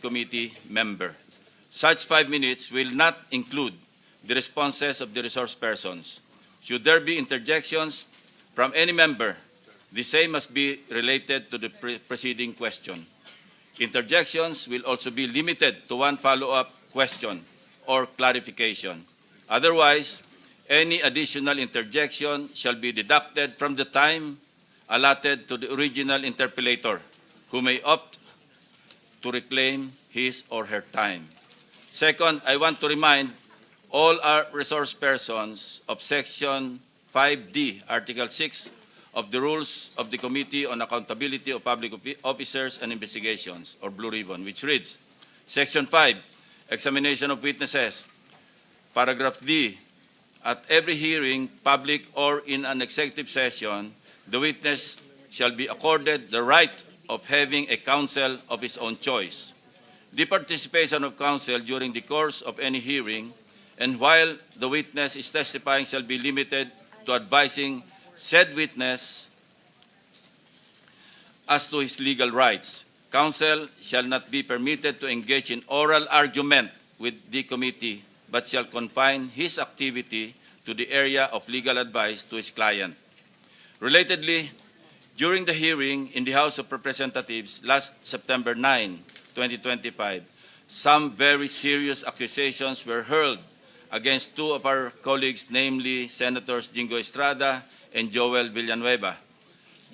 committee member. Such 5 minutes will not include the responses of the resource persons. Should there be interjections from any member, the same must be related to the preceding question. Interjections will also be limited to one follow-up question or clarification. Otherwise, any additional interjection shall be deducted from the time allotted to the original interpellator, who may opt to reclaim his or her time. Second, I want to remind all our resource persons of Section 5D, Article 6 of the Rules of the Committee on Accountability of Public Officers and Investigations, or Blue Ribbon, which reads, Section 5, Examination of Witnesses, Paragraph D, at every hearing, public or in an executive session, the witness shall be accorded the right of having a counsel of his own choice. The participation of counsel during the course of any hearing and while the witness is testifying shall be limited to advising said witness as to his legal rights. Counsel shall not be permitted to engage in oral argument with the committee, but shall confine his activity to the area of legal advice to his client. Relatedly, during the hearing in the House of Representatives last September 9, 2025, some very serious accusations were hurled against two of our colleagues, namely Senators Jingo Estrada and Joel Villanueva,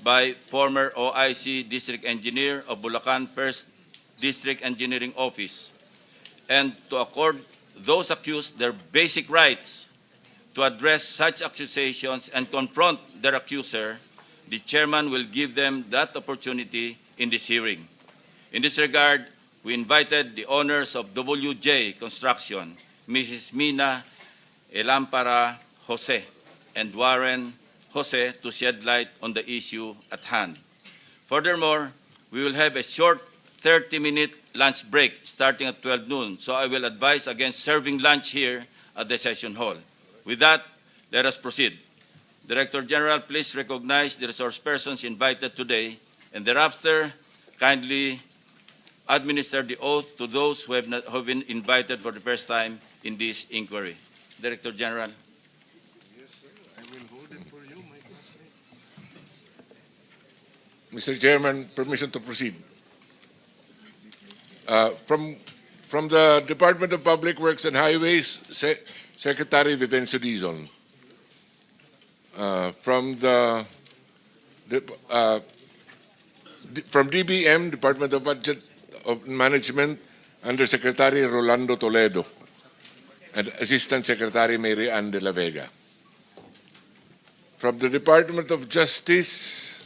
by former OIC District Engineer of Bulacan 1st District Engineering Office, and to accord those accused their basic rights to address such accusations and confront their accuser, the chairman will give them that opportunity in this hearing. In this regard, we invited the owners of WJ Construction, Mrs. Mina Elampara Jose and Warren Jose, to shed light on the issue at hand. Furthermore, we will have a short 30-minute lunch break starting at 12 noon, so I will advise against serving lunch here at the session hall. With that, let us proceed. Director General, please recognize the resource persons invited today, and thereafter, kindly administer the oath to those who have been invited for the first time in this inquiry. Director General. Yes, sir. I will hold it for you, my classmate. Mr. Chairman, permission to proceed. From the Department of Public Works and Highways, Secretary Vivencio Dizon. From DBM, Department of Budget of Management, Undersecretary Rolando Toledo, and Assistant Secretary Mary Ann de la Vega. From the Department of Justice,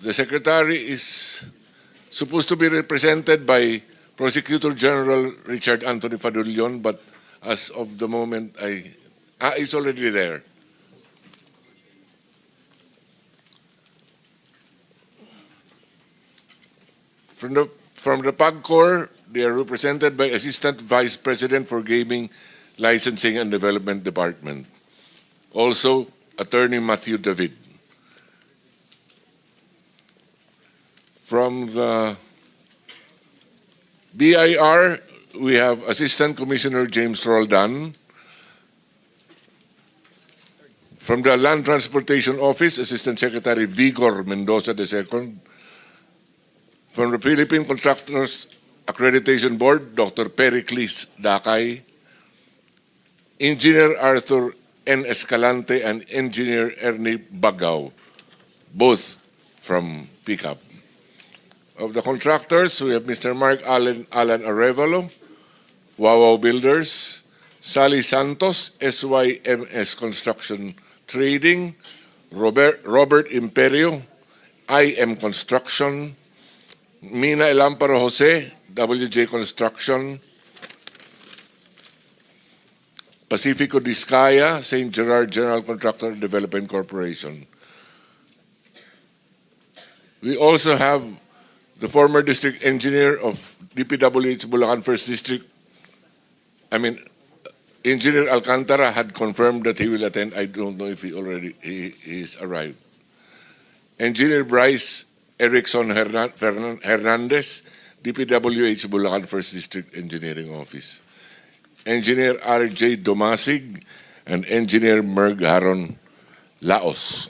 the Secretary is supposed to be represented by Prosecutor General Richard Anthony Fadulion, but as of the moment, he's already there. From the PAGCOR, they are represented by Assistant Vice President for Gaming, Licensing and Development Department. Also, Attorney Matthew David. From the BIR, we have Assistant Commissioner James Roldan. From the Land Transportation Office, Assistant Secretary Vigor Mendoza II. From the Philippine Contractors Accreditation Board, Dr. Pericles Dakay. Engineer Arthur N. Escalante and Engineer Ernie Bagaw, both from PICAP. Of the contractors, we have Mr. Mark Alan Arevalo, Wawaw Builders, Sally Santos, SYMS Construction Trading, Robert Imperio, IM Construction, Mina Elamparo Jose, WJ Construction, Pacifico Discaya, St. Gerard General Contractor Development Corporation. We also have the former district engineer of DPWH Bulacan 1st District, Engineer Alcantara had confirmed that he will attend. I don't know if he's arrived. Engineer Bryce Erickson Hernandez, DPWH Bulacan First District Engineering Office. Engineer R.J. Domasig and Engineer Merg Haron Laos.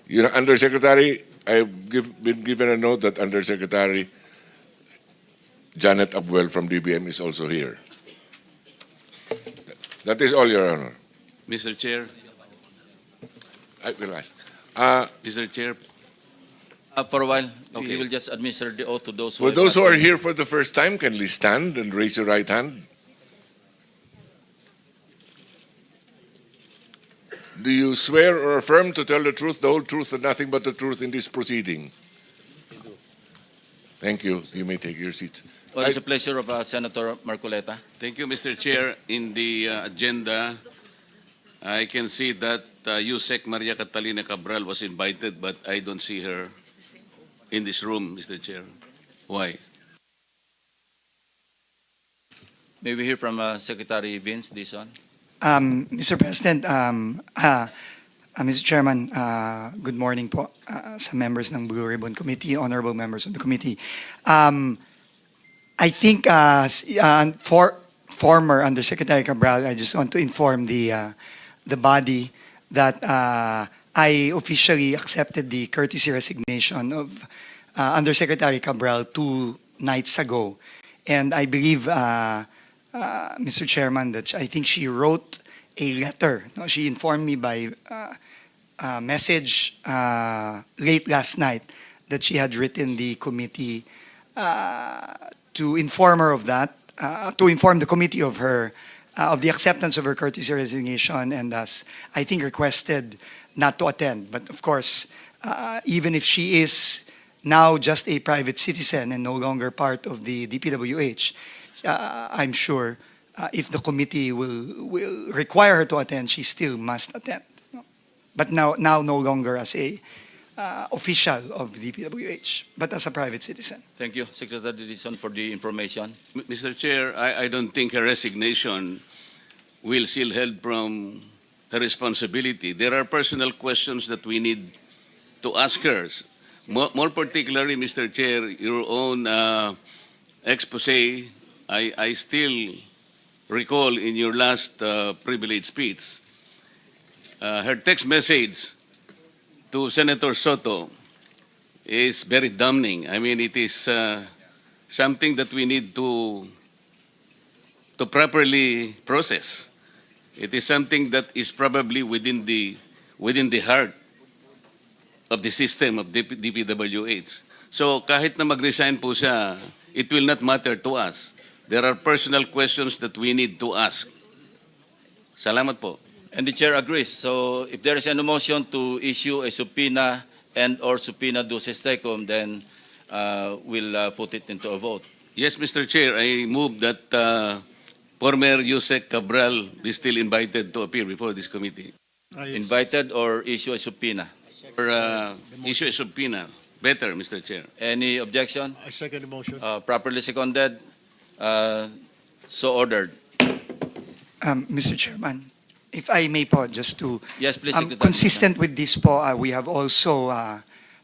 Undersecretary, been given a note that Undersecretary Janet Abwell from DBM is also here. That is all, Your Honor. Mr. Chair, I will ask. Mr. Chair, For a while, Okay. we will just administer the oath to those For have those who are attended. here for the first time, can please stand and raise your right hand? Do you swear or affirm to tell the truth, the whole truth, and nothing but the truth in this proceeding? Thank you. You may take your seats. Well, it's a pleasure of Senator Marcoleta. thank you, Mr. Chair. In the agenda, I can see that Usec Maria Catalina Cabral was invited, but I don't see her in this room, Mr. Chair. Why? May we hear from Secretary Vince Dizon? Mr. President, Mr. Chairman, good morning po sa members ng Blue Ribbon Committee, honorable members of the committee. I think for former Undersecretary Cabral, I just want to inform the body that I officially accepted the courtesy resignation of Undersecretary Cabral 2 nights ago. And I believe, Mr. Chairman, that I think she wrote a letter. No, she informed me by message late last night that she had written the committee to inform her of that, to inform the committee of her of the acceptance of her courtesy resignation, and thus I think requested not to attend. But of course, even if she is now just a private citizen and no longer part of the DPWH, I'm sure if the committee will require her to attend, she still must attend. But now no longer as a official of DPWH, but as a private citizen. Thank you, Secretary Dizon, for the information. Mr. Chair, I don't think her resignation will shield her from her responsibility. There are personal questions that we need to ask her. More particularly, Mr. Chair, your own expose, I still recall in your last privilege speech, her text message to Senator Soto is very damning. I mean, it is something that we need to properly process. It is something that is probably within the heart of the system of DPWH. So kahit na mag-resign po siya, it will not matter to us. There are personal questions that we need to ask. Salamat po. And the chair agrees. So if there is any motion to issue a subpoena and or subpoena duces tecum, then we'll put it into a vote. Yes, Mr. Chair, I move that former Usec Cabral be still invited to appear before this committee. Invited or issue a subpoena. Or issue a subpoena. Better, Mr. Chair. Any objection? I second the motion. Properly seconded. So ordered. Mr. Chairman, if I may po, just to Yes, please, Secretary. consistent with this po, we have also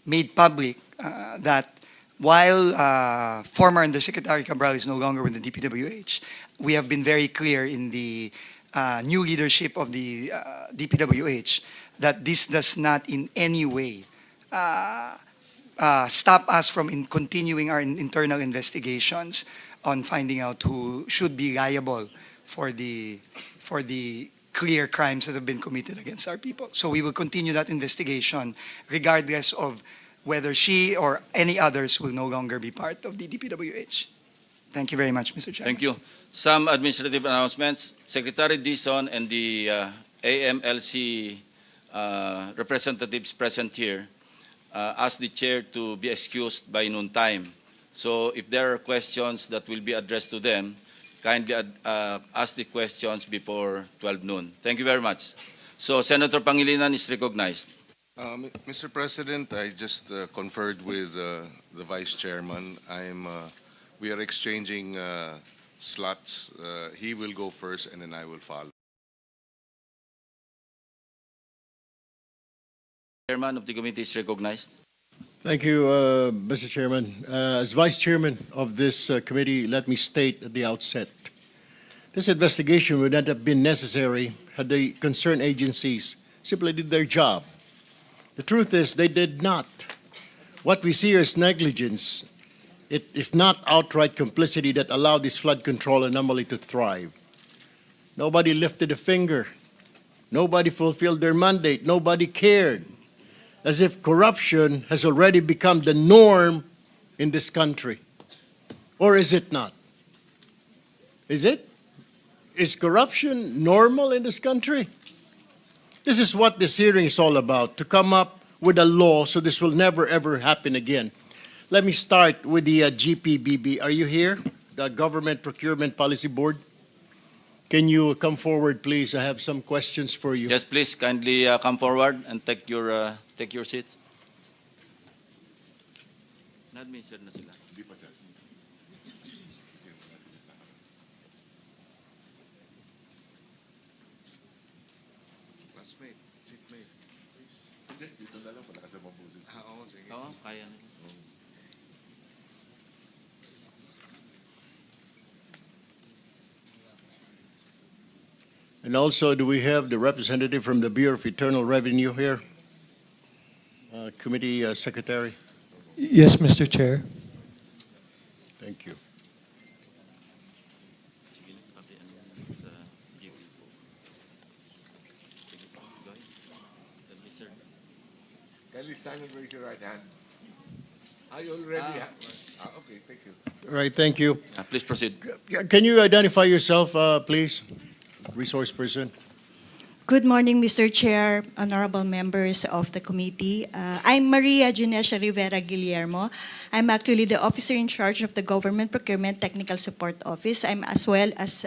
made public that while former Undersecretary Cabral is no longer with the DPWH, we have been very clear in the new leadership of the DPWH that this does not in any way stop us from continuing our internal investigations on finding out who should be liable for the clear crimes that have been committed against our people. So we will continue that investigation regardless of whether she or any others will no longer be part of the DPWH. Thank you very much, Mr. Chairman. Thank you. Some administrative announcements. Secretary Dizon and the AMLC representatives present here asked the chair to be excused by noon time. So if there are questions that will be addressed to them, kindly ask the questions before 12 noon. Thank you very much. So Senator Pangilinan is recognized. Mr. President, I just conferred with the Vice Chairman. We are exchanging slots. He will go first and then I will follow. Chairman of the committee is recognized. Thank you, Mr. Chairman. As Vice Chairman of this committee, let me state at the outset, this investigation would not have been necessary had the concerned agencies simply did their job. The truth is, they did not. What we see is negligence, if not outright complicity, that allowed this flood control anomaly to thrive. Nobody lifted a finger. Nobody fulfilled their mandate. Nobody cared. As if corruption has already become the norm in this country. Or is it not? Is it? Is corruption normal in this country? This is what this hearing is all about, to come up with a law so this will never ever happen again. Let me start with the GPBB. Are you here? The Government Procurement Policy Board? Can you come forward, please? I have some questions for you. Yes, please kindly come forward and take your seats. Na-administer na sila. Classmate, seatmate. Hindi, dito na lang pala kasi mabusin. Oo, kaya nila. And also, do we have the representative from the Bureau of Internal Revenue here? Committee Secretary, Yes, Mr. Chair. thank you. Sige, pati ano yan sa GP po. Sige, go ahead. Administer. Kindly stand and raise your right hand. I already have. Okay, thank you. All right, thank you. Please proceed. Can you identify yourself, please? Resource person. Good morning, Mr. Chair, honorable members of the committee. I'm Maria Ginesha Rivera Guillermo. I'm actually the officer in charge of the Government Procurement Technical Support Office. I'm as well as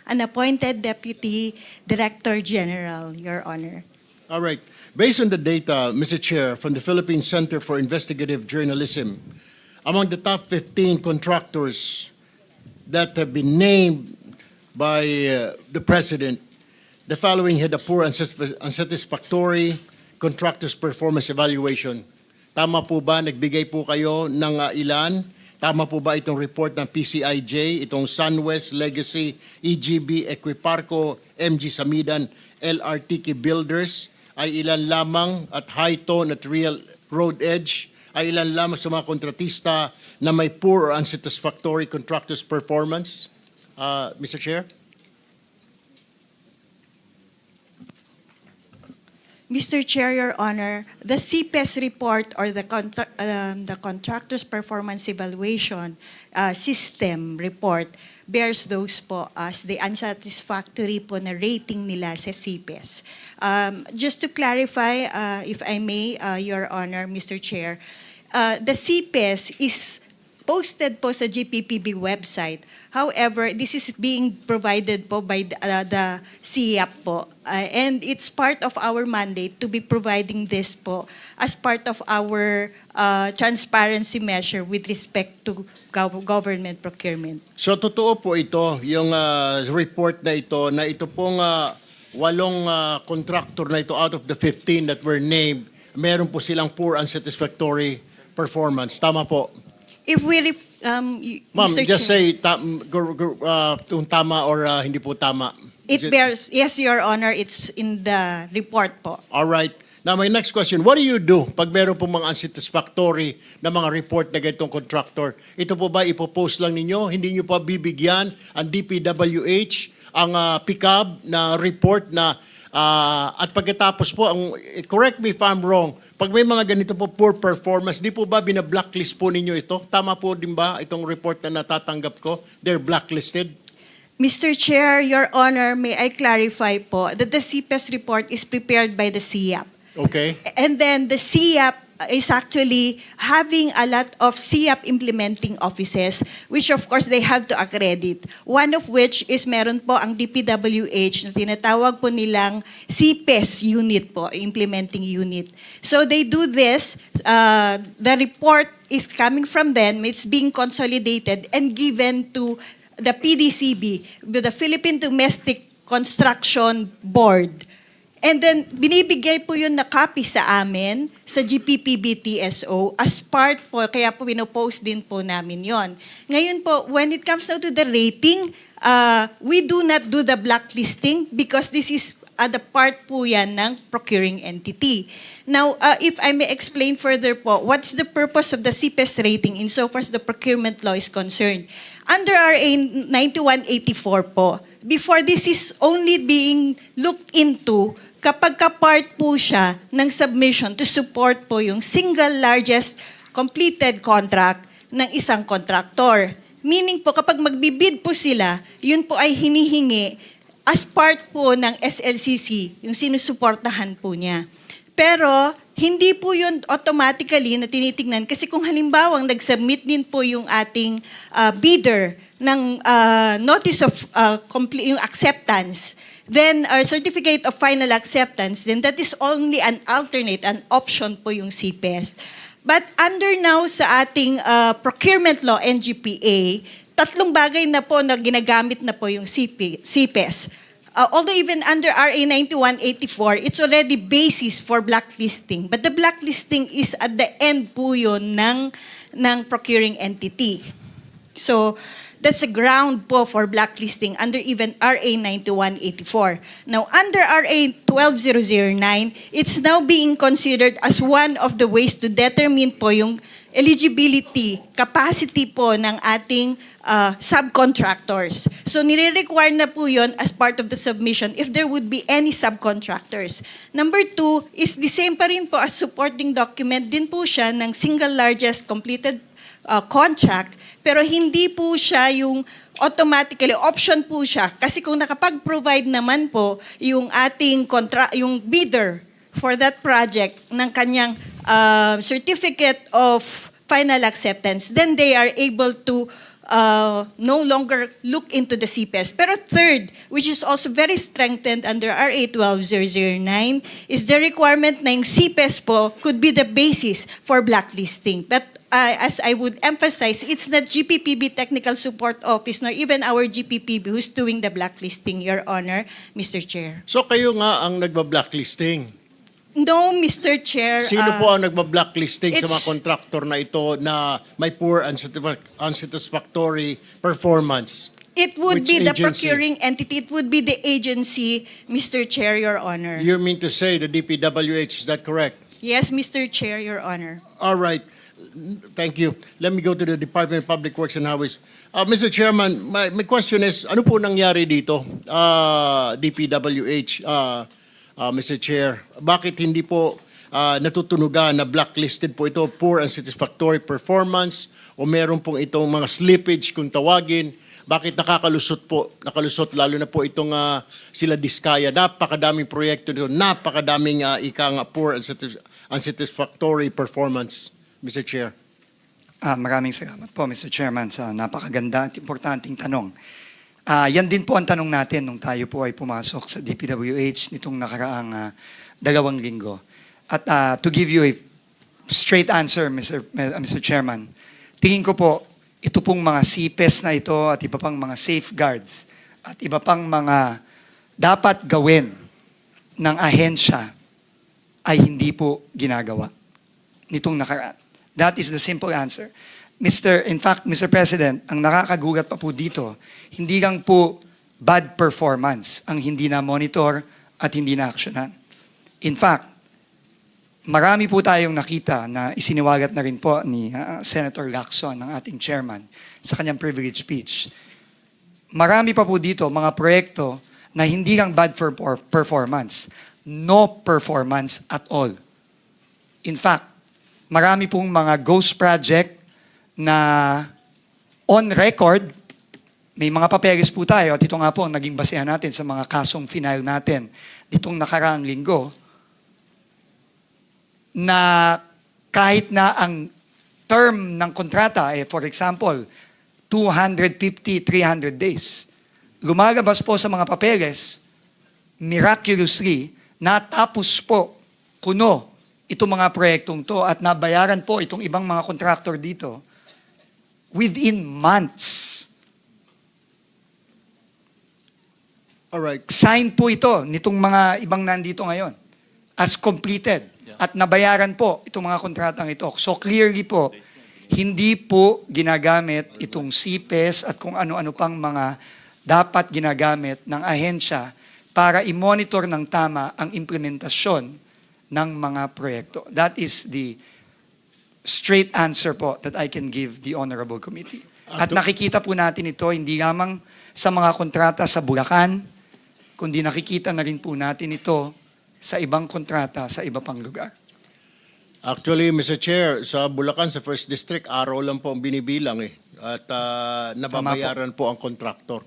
an appointed Deputy Director General, Your Honor. All right. Based on the data, Mr. Chair, from the Philippine Center for Investigative Journalism, among the top 15 contractors that have been named by the President, the following had a poor, unsatisfactory contractor's performance evaluation. Tama po ba? Nagbigay po kayo ng ilan? Tama po ba itong report ng PCIJ, itong SunWest, Legacy, EGB, Equiparco, MG Samidan, LRTK Builders, ay ilan lamang at High Tone at Real Road Edge, ay ilan lamang sa mga kontratista na may poor or unsatisfactory contractor's performance? Mr. Chair? Mr. Chair, Your Honor, the CPES report or the Contractor's Performance Evaluation System report bears those po as the unsatisfactory po na rating nila sa CPES. Just to clarify, if I may, Your Honor, Mr. Chair, the CPES is posted po sa GPPB website. However, this is being provided po by the CIAP po. And it's part of our mandate to be providing this po as part of our transparency measure with respect to government procurement. So totoo po ito, yung report na ito pong 8 contractor na ito out of the 15 that were named, meron po silang poor unsatisfactory performance. Tama po? If we, Ma'am, Mr. just Chair, say kung tama or hindi po tama. it bears, yes, Your Honor, it's in the report po. All right. Now, my next question, what do you do pag meron po mga unsatisfactory na mga report na ganitong contractor? Ito po ba ipopost lang ninyo? Hindi nyo pa bibigyan ang DPWH, ang PICAB na report na at pagkatapos po, correct me if I'm wrong, pag may mga ganito po poor performance, di po ba bina-blacklist po ninyo ito? Tama po din ba itong report na natatanggap ko? They're blacklisted? Mr. Chair, Your Honor, may I clarify po that the CPES report is prepared by the CIAP. Okay. And then the CIAP is actually having a lot of CIAP implementing offices, which of course they have to accredit. One of which is meron po ang DPWH na tinatawag po nilang CPES unit po, implementing unit. So they do this, the report is coming from them, it's being consolidated and given to the PDCB, the Philippine Domestic Construction Board. And then, binibigay po yun na copy sa amin, sa GPPB-TSO, as part po, kaya po pinopost din po namin yon. Ngayon po, when it comes now to the rating, we do not do the blacklisting because this is the part po yan ng procuring entity. Now, if I may explain further po, what's the purpose of the CPES rating insofar as the procurement law is concerned? Under RA 9184 po, before this is only being looked into, kapag ka-part po siya ng submission to support po yung single largest completed contract ng isang contractor. Meaning po, kapag magbibid po sila, yun po ay hinihingi as part po ng SLCC, yung sinusuportahan po niya. Pero, hindi po yun automatically na tinitingnan kasi kung halimbawa nag-submit din po yung ating bidder ng notice of yung acceptance, then our certificate of final acceptance, then that is only an alternate, an option po yung CPES. But under now sa ating procurement law, NGPA, tatlong bagay na po na ginagamit na po yung CPES. Although even under RA 9184, it's already basis for blacklisting. But the blacklisting is at the end po yun ng procuring entity. So, that's a ground po for blacklisting under even RA 9184. Now, under RA 12009, it's now being considered as one of the ways to determine po yung eligibility, capacity po ng ating subcontractors. So, nire-require na po yun as part of the submission if there would be any subcontractors. Number 2 is the same pa rin po as supporting document din po siya ng single largest completed contract, pero hindi po siya yung automatically, option po siya. Kasi kung nakapag-provide naman po yung ating yung bidder for that project ng kanyang certificate of final acceptance, then they are able to no longer look into the CPES. Pero third, which is also very strengthened under RA 12009, is the requirement na yung CPES po could be the basis for blacklisting. But as I would emphasize, it's not GPPB Technical Support Office nor even our GPPB who's doing the blacklisting, Your Honor, Mr. Chair. So kayo nga ang nagba-blacklisting. No, Mr. Chair. Sino po ang nagba-blacklisting sa mga it's- kontraktor na ito na may poor unsatisfactory performance? It would Which be the agency? procuring entity. It would be the agency, Mr. Chair, Your Honor. You mean to say the DPWH, is that correct? Yes, Mr. Chair, Your Honor. All right. Thank you. Let me go to the Department of Public Works and Highways. Mr. Chairman, my question is, ano po nangyari dito, DPWH, Mr. Chair? Bakit hindi po natutunugan na blacklisted po ito, poor and satisfactory performance, o meron pong itong mga slippage kung tawagin? Bakit nakalusot lalo na po itong sila Discaya? Napakadaming proyekto dito, napakadaming poor and unsatisfactory performance, Mr. Chair. Maraming salamat po, Mr. Chairman, sa napakaganda at importanteng tanong. Yan din po ang tanong natin nung tayo po ay pumasok sa DPWH nitong nakaraang 2 linggo. At to give you a straight answer, Mr. Chairman, tingin ko po, ito pong mga CPES na ito at iba pang mga safeguards at iba pang mga dapat gawin ng ahensya ay hindi po ginagawa nitong nakaraan. That is the simple answer. In fact, Mr. President, ang nakakagulat pa po dito, hindi lang po bad performance ang hindi na-monitor at hindi na-actionan. In fact, marami po tayong nakita na isiniwalat na rin po ni Senator Lacson, ang ating chairman, sa kanyang privilege speech. Marami pa po dito mga proyekto na hindi lang bad for performance, no performance at all. In fact, marami pong mga ghost project na on record, may mga papeles po tayo at ito nga po naging basehan natin sa mga kasong final natin ditong nakaraang linggo na kahit na ang term ng kontrata, for example, 250, 300 days, lumalabas po sa mga papeles, miraculously, natapos po kuno itong mga proyektong to at nabayaran po itong ibang mga contractor dito within months. All right. Sign po ito nitong mga ibang nandito ngayon as completed. At nabayaran po itong mga kontratang ito. So clearly po, hindi po ginagamit itong CPES at kung ano-ano pang mga dapat ginagamit ng ahensya para i-monitor ng tama ang implementasyon ng mga proyekto. That is the straight answer po that I can give the Honorable Committee. At nakikita po natin ito hindi lamang sa mga kontrata sa Bulacan, kundi nakikita na rin po natin ito sa ibang kontrata sa iba pang lugar. Actually, Mr. Chair, sa Bulacan, sa First District, araw lang po ang binibilang eh. At nababayaran po ang contractor.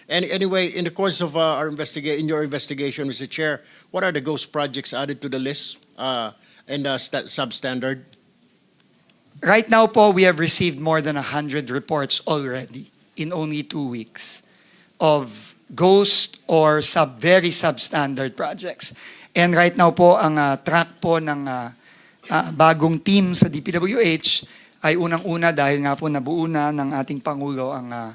And anyway, in the course of in your investigation, Mr. Chair, what are the ghost projects added to the list and substandard? Right now po, we have received more than 100 reports already in only 2 weeks of ghost or very substandard projects. And right now po, ang track po ng bagong team sa DPWH ay unang-una dahil nga po nabuo na ng ating Pangulo ang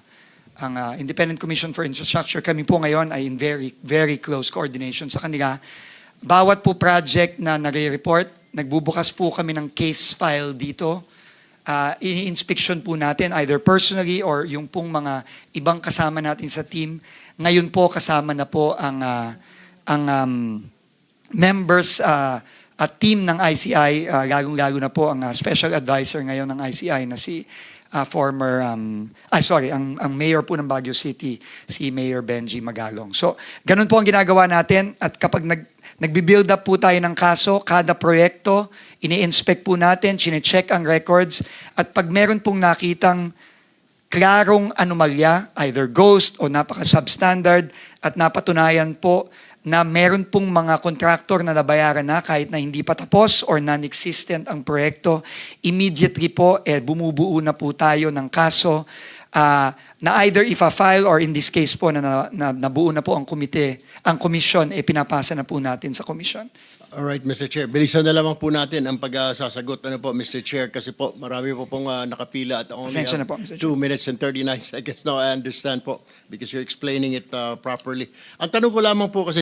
Independent Commission for Infrastructure. Kami po ngayon ay in very, very close coordination sa kanila. Bawat po project na nare-report, nagbubukas po kami ng case file dito. Ini-inspection po natin either personally or yung pong mga ibang kasama natin sa team. Ngayon po kasama na po ang members at team ng ICI, lalong-lalo na po ang special advisor ngayon ng ICI na si ang mayor po ng Baguio City, si Mayor Benji Magalong. So, ganun po ang ginagawa natin at kapag nagbi-build up po tayo ng kaso, kada proyekto, ini-inspect po natin, chine-check ang records, at pag meron pong nakitang klarong anomalya, either ghost o napaka-substandard, at napatunayan po na meron pong mga contractor na nabayaran na kahit na hindi pa tapos or non-existent ang proyekto, immediately po bumubuo na po tayo ng kaso na either ifa-file or in this case po na nabuo na po ang komite, ang komisyon, pinapasa na po natin sa komisyon. All right, Mr. Chair. Bilisan na lamang po natin ang pagsasagot po, Mr. Chair, kasi po marami po pong nakapila at only Pasensya na po, Mr. 2 minutes and 39 seconds. No, I understand po because you're explaining it properly. Ang tanong ko lamang po kasi